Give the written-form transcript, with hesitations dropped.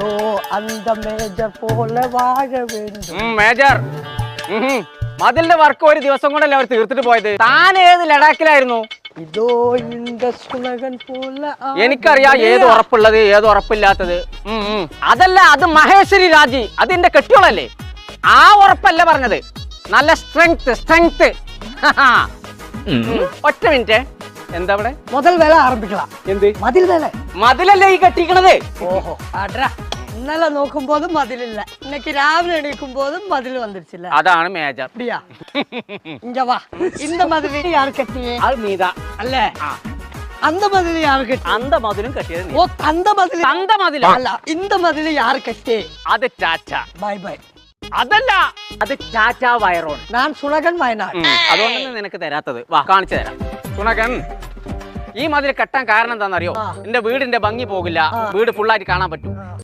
இதோ அந்த മേജർ പോലെ വാഴ വേണ്ടും. മേജർ മതിലിന്റെ വർക്ക് ഒരു ദിവസം കൊണ്ടല്ലേ അവർ തീർത്തിട്ട് പോയത്. താൻ ഏത് ലഡാക്കിലായിരുന്നു? இதோ இந்த സുനകൻ പോലെ എനിക്കറിയാം ഏത് ഉറപ്പുള്ളത് ഏത് ഉറപ്പില്ലാത്തത്. അതല്ല, അത് മഹേശ്വരി രാജി, അതിന്റെ കെട്ടിയോളല്ലേ. ആ ഉറപ്പല്ല പറഞ്ഞത്, നല്ല സ്ട്രെങ്ത് സ്ട്രെങ്ത്. ഒറ്റ മിനിറ്റ്, എന്താ ഇവിടെ മുതൽ വേല ആരംഭിക്കണം. എന്ത് മതിൽ വേല? മതിലല്ലേ ഈ കെട്ടിക്കണത്? ഓഹോ അട്രാ, ഇന്നലെ നോക്കുമ്പോഴും മതിലില്ല, ഇന്നക്ക് രാവിലെ എണീക്കുമ്പോഴും മതിൽ വന്നിരിച്ചില്ല. അതാണ് മേജർ. அப்படியா? இங்க வா. இந்த மதில் யார் கட்டியே? അത് നീതാ அல்ல, அந்த மதில் யார் கட்டி? അന്ത മതിലും കെട്ടിയത് നീ. ஓ அந்த மதில். അന്ത മതില அல்ல, இந்த മതിൽ யார் കട്ടി? അത് ടാറ്റ. Bye bye. അതല്ല, അത് ടാറ്റ വയറോൺ. ഞാൻ സുനകൻ വയനാട്. അതുകൊണ്ടാണ് നിനക്ക് തരാത്തത്. വാ കാണിച്ചു തരാം. സുനകൻ, ഈ മതിൽ കെട്ടാൻ കാരണം എന്താണെന്നറിയോ? എന്റെ വീടിന്റെ ഭംഗി പോകില്ല, വീട് ഫുള്ളായിട്ട് കാണാൻ പറ്റും.